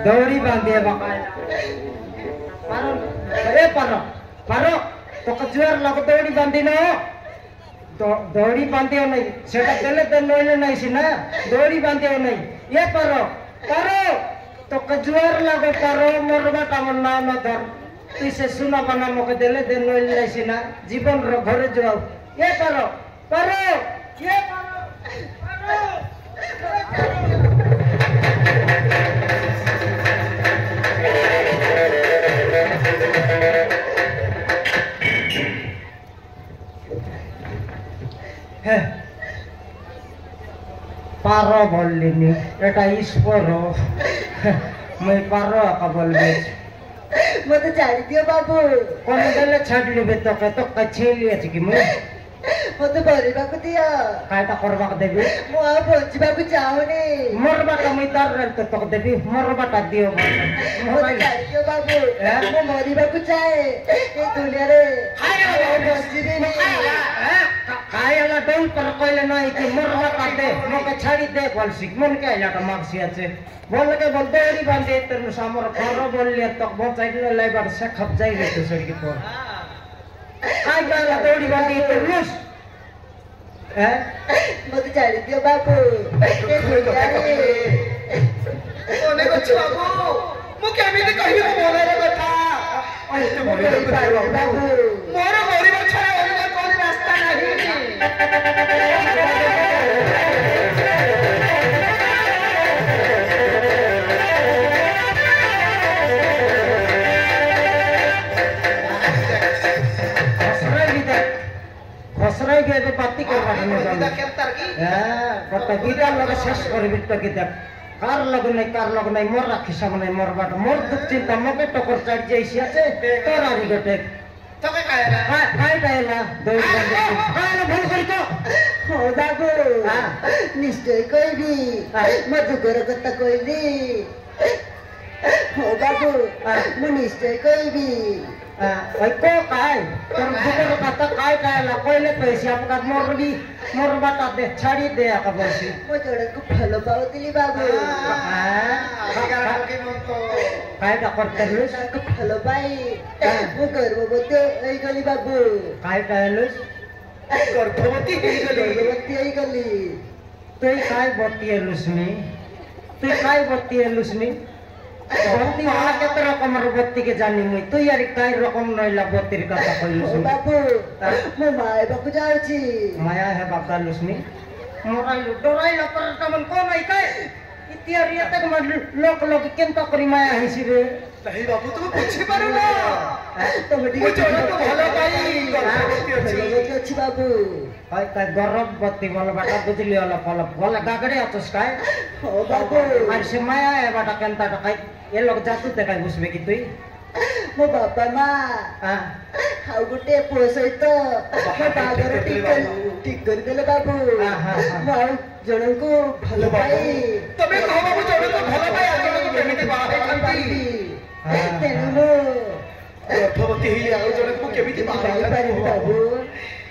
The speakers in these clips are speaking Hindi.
दौड़ी बांधिए बकाया पारो अरे पारो पारो तो कचुआर लग दौड़ी बांधी न दौड़ी बांधियो नहीं सेटा देले दे नइले नहीं सिना दौड़ी बांधियो नहीं ये पारो पारो तो कचुआर लग पारो मोरबा कामन ना न धर तुई से सुना बना मके देले दे नइले नहीं सिना जीवन रो घरे जाओ ये पारो पारो ये पारो पारो बोलिनी एटा ईश्वरो मैं पारो का बोलबे मते छाड़ी दियो बाबू कोन देले छाड़ी लेबे तो के तो कछेली अछि कि मैं मते भरिबा को दियो कायटा करबा के देबी मो आ भोजबा को चाहनी मोरबा का मैं तार रल तो देबी मोरबा टा दियो मते छाड़ी दियो बाबू मो मरिबा को चाहे ए दुनिया रे खाया बसी रे कायला डोल पर कोइले नहीं कि मोरबा का दे मके छाड़ी दे बोल सिक मन के आला का मागसी আছে बोल के बोल देरी बांधे तेरे सामर पारो बोल लिया तो बहुत साइकिल लाइबर से खप जाएगी तो सर की तो काय कायला दौड़ी बांधी तो रुस मते छाड़ी दियो बाबू ओने को बाबू मु केमिति कहियो बोले रे कथा ओए तो बोले बाबू मोर गरीब छाया ओने कोन रास्ता नहीं खसराई गए पाती कर रहा गीता केतर की कत गीता लगे शेष करबी तो गीता कार लग नहीं मोर राखी सामने मोर बाट मोर दुख चिंता मके टकर चढ़ जैसी আছে তোর আরি গটে तके कायला काय कायला दौड़ बंदे कायला भूल करी तो हो बाबू निश्चय कइबी मधु कर कथा कइबी हो बाबू मु निश्चय कइबी ओइ को काय तोर दुकर कथा काय कायला कोइले पैसे आपका मोर बाटा दे छाड़ी दे का बसी मो जोड़े को फलो पाउतिली बाबू काय का करते लुस को फलो पाई मो गर्भवती एई गली बाबू काय काय लुस गर्भवती एई गली तुई काय बत्ती लुसनी तुई काय बत्ती लुसनी बत्ती वाला केते रकम बत्ती के जानी मुई तू यार काय रकम नइला बत्तीर कथा कइलुस बाबू मो माय बाबू जाउची माया है बापा लुसनी मोराइलो डराइलो पर तमन कोन आई काय इतियारी तक लोक केनता करी माया हिसी रे नहीं बाबू तुम पूछे पारो ना तो बड़ी मुझे तो भलो भाई गर्भवती अछि बाबू काय काय गर्भवती वाला बाटा बुझली वाला फल वाला गागड़े आतस काय हो बाबू আর সে মায়া এ বাটা কেনতা টাকাই এ লোক জাতু দেখাই বুঝবে কি তুই मो बापा मा हाउ गुटे पोसई तो मो बागर ठीक कर देले बाबू मो जणन को भलो भाई तबे कहो बाबू जणन को भलो भाई आके को केमिति बाहे खाती तेनु मो गर्भवती ही आउ जणन को केमिति बाहे बाबू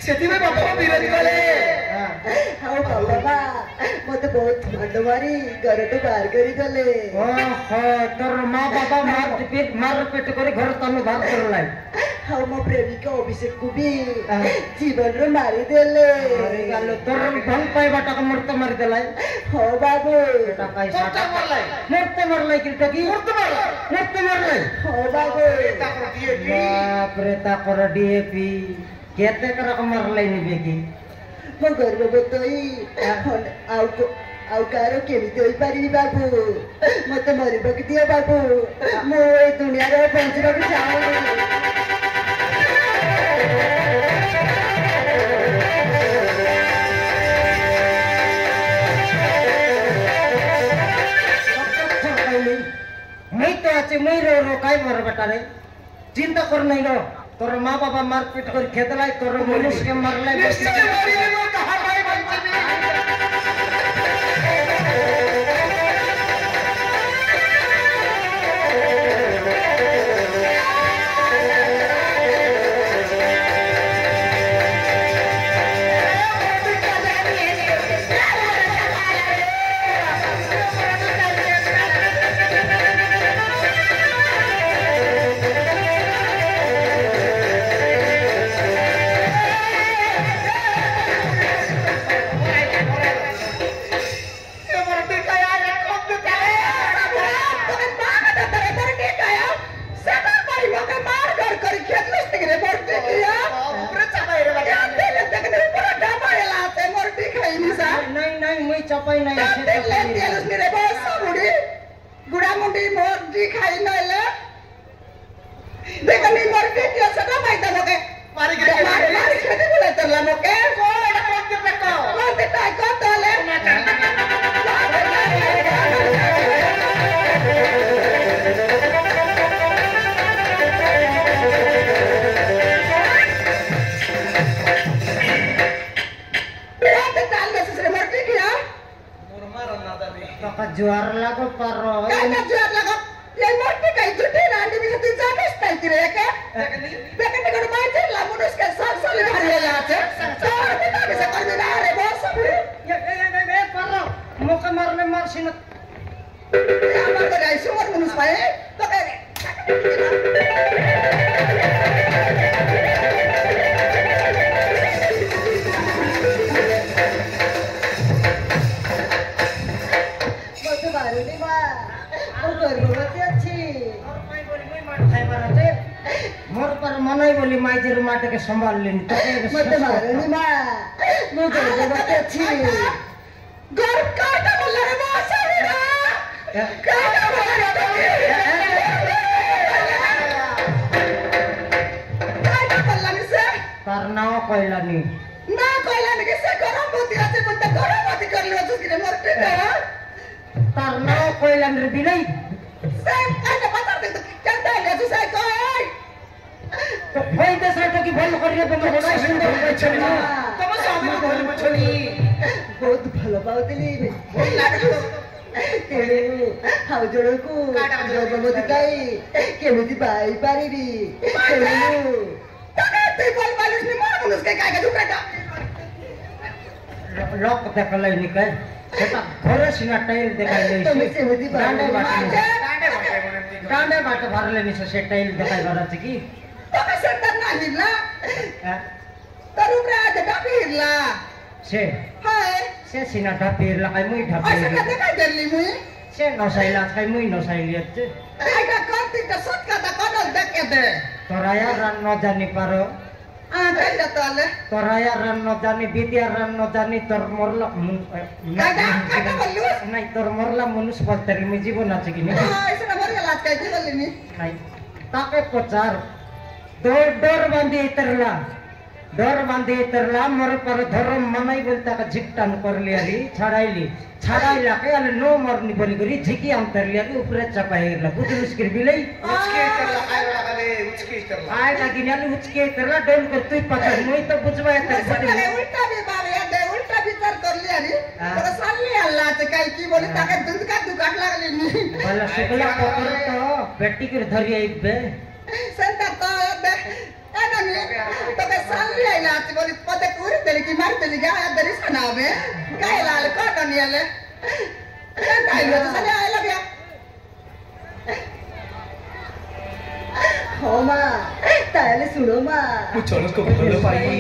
सेति में बापा विरोध कले हाउ बाबा मा मते बहुत मांड मारी घर तो बाहर करी गले ओहो तोर मां बाबा मार पेट करे घर तनु भात करलाई हाउ मो प्रेमिका अभिषेक को भी जीवन रे मारी देले अरे गालो तोर भल पाई बाटा को मूर्त मार देलाई हो बाबू बेटा काई साटा मरलाई कि टकी मूर्त मारलाई हो बाबू बाप रे ता कर डीएपी केते कर मरलाई नि बेकी मो गर्भवती आउ कारो केमिति होई पारिबी बाबू मते मरिबा कि दियो बाबू मो ए दुनिया रे पहुंचबा कि चाहू मैं तो अच्छे मैं रो काय मर बेटा रे चिंता कर नहीं रो तोर माँ बाबा मारपीट कर खेदलाई तोर मनुष्य के मारलाई चपाई नहीं मेरे बहुत साबुड़ी गुड़ा मुंडी मोर खाई नले देखो नहीं मोर के क्या सदा माइता लोगे मारी खेती बोले तरला मोके कौन एटा कौन के पेको कौन ते टाई कौन तले जुआर लागो पारो काय ना जुआर लागो ये मोठी काही जुटी रांडी मी ती जाणच नाही की रे का देखने को माहिती ला मुनुस के साल भरलेला आहे तर ते कसं करणार रे बॉस ये पारो मोका मारने मारशीन आम्हाला काय समोर मुनुस पाहिजे तो काय मोर पर मनाई बोली माइजर माटे के संभाल लेनी तो मत मारनी मां मुझे बच्चे अच्छी घर काटा बोल रे बॉस मेरा काटा बोल रे काटा बोल से तार नाव कोइलानी ना कोइलानी के से गरम होती है पण ते गरम होती कर लो तो किने मरते ना तार नाव कोइलानी रे बिलाई सेम आने पता दे क्या है तू से कोई तो भाई दे साइड की भल करिए तो बड़ा सुंदर बचनी तब सामने भल बचनी बहुत भलो पाउतली बोल लागलो तेरे हाउ जोड़ को भगवती काई केमिति बाई पारिबी तेरे तके तू बोल बालुस नि मार मुनुस के काय का दुकाटा लोक देखलै निकै सेटा घरे सिना टाइल देखाइ लै तुम सेमिति डांडे बाटे कांडे डांडे बाटे भरले नि से टाइल देखाइ गरछ की तके सेंटर ना हिरला तरुब्रा जटा हिरला से हाय से सिना ढापिरला काय मुई ऐसा ढापिर कते काय दरली मुई से नसाइला काय मुई नसाइलियत आइका करती त सट का त कनल देखे दे तोरा यार रन न जानी पारो आ काय जताले तोरा यार रन न जानी विद्या रन न जानी तोर मोरला काटा बोलुस नाही तोर मोरला मनुष्य बोलतरी मी जीवन আছে কি নি ऐसा ना मर गला काय की बोलली नी नाही ताके पचार डोर बांधी इतरला मोर पर धर्म मनाई बोलता का झिकटान कर लियाली छाड़ाइला के अले नो मरनी बोली करी झिकी अंतर लिया के ऊपर चपाइला बुदुस के बिलाई उचके तरला काय लागले उचके तरला काय का गिन्याली उचके तरला डोल कर तू पकड़ मोई तो बुझवा तर सगळे उलटा भी बाबा या दे उलटा विचार करली आणि तर चालली अल्ला ते काय की बोली ताके दूध का दुकान लागली नी मला शुक्ला पकड़ तो बेटी के धरी एक बे संता तो बे एननी तो के चालली आइला ते बोली पते पूरी देली की मार देली जा दरी सनावे काय लाल कोटनी आले काय लो चले आइला बे हो मा ताले सुनो मा मुझे को भलो पाई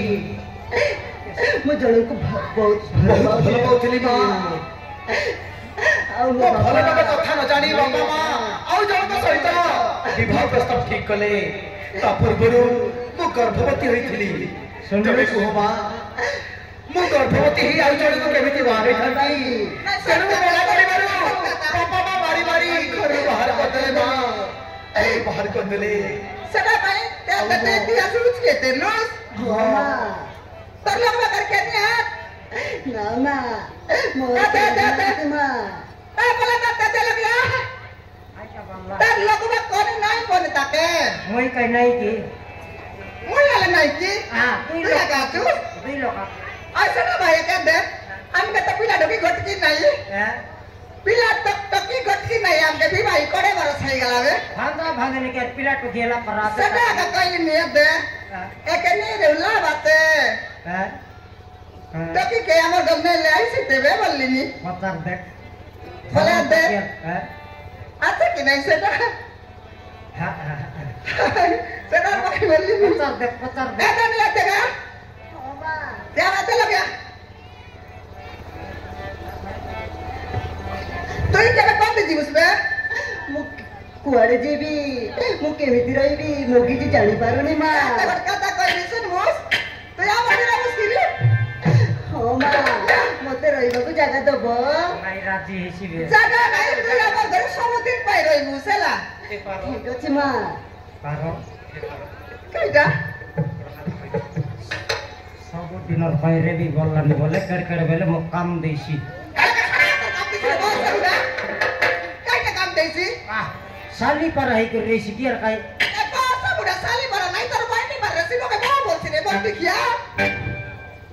मुझे को बहुत भलो पाउतली मां ଆଉ भलो बाबा कथा न जानी बाबा मां आउ जण तो सहित विवाह प्रस्ताव ठीक कले ता पूर्वरु मु गर्भवती होइथिली सुनबे को मां मु गर्भवती ही आउ जण को केमिति बारे ठंडी सेनु बोला करी मारू पापा मां मारी घर बाहर कर देले मां ए बाहर कर देले सदा भाई त्या ते इतिहास उच के ते नो मां तर लोग करके नहीं हाथ ना मां मोर दे मां ए बोला दे लग गया তার লগবা কোনে নাই কোনে তাকে মই কই নাই কি মই আলে নাই কি তুই তুই লাগা তুই দুই লোক আইছে না ভাই কে দে আমি কত পিলা ঢুকি গটকি নাই পিলা টকি গটকি নাই আমকে ভি ভাই করে বড় ছাই গলাবে ভাঙনে কে পিলা তো গেলা করা সেটা কা কইলি নে দে একে নি রেলা বাতে টকি কে আমার গমনে লে আইছে দেবে বললিনি পচার দেখ বলে দে আচ্ছা কি নাই সেটা সেটা ভাই বললিনি পচার দেখ এটা নিয়ে দেখা বাবা যাবা চলো গিয়া তুই কেবে কোন দিবস বে কুয়াড়ে যাবি মু কেমিতি রইবি মু কিছু জানি পারুনি মা কথা কইলি শুন মুস তুই আমার না মুস্কিল হো মা মতে রইবাকু জায়গা দেব নাই রাজি হিসিবে জায়গা নাই তুই আমার ঘরে সমদিন পাই রইবু সেলা ঠিক আছে মা পারো কইটা ସବୁଦିନର বাইরে ବି ଗଲାନି ବୋଲେ କେଡ଼େ କେଡ଼େ ବେଲେ ମୁଁ କାମ ଦେଇଛି কাইটা কাম দেইছি শালি পারা হই করে রেছি কি আর কাই এ পাসা বুড়া সালি বড় নাই তোর বাইনি মার রেছি লোকে বড় বলছি রে বল দেখিয়া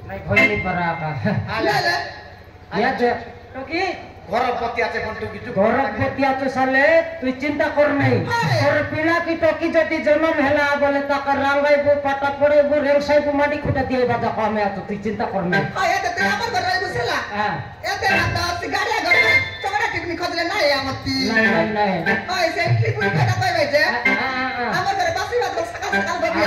নাই ভইনি পারা কা আলে আলে ইয়া যে তো কি ঘরপতি আছে বন্ধু কিছু ঘরপতি আছে সালে তুই চিন্তা কর নাই তোর পিলা কি টকি যদি জন্ম হেলা বলে তাকে রাঙ্গাইবো পাটা পড়াইবো রেংসাইবো মাটি খুঁটা দিয়ে বাজা কামে আতো তুই চিন্তা কর নাই হয় এতে তুই আমার ঘরে রইবু সেলা হ্যাঁ এতে না তো গাড়ি ঘরে চড়া টিকনি খজলে নাই আমতি নাই হয় সেই কি তুই কথা কইবে যে আমার ঘরে বাসি বাদ সকাল সকাল বাবি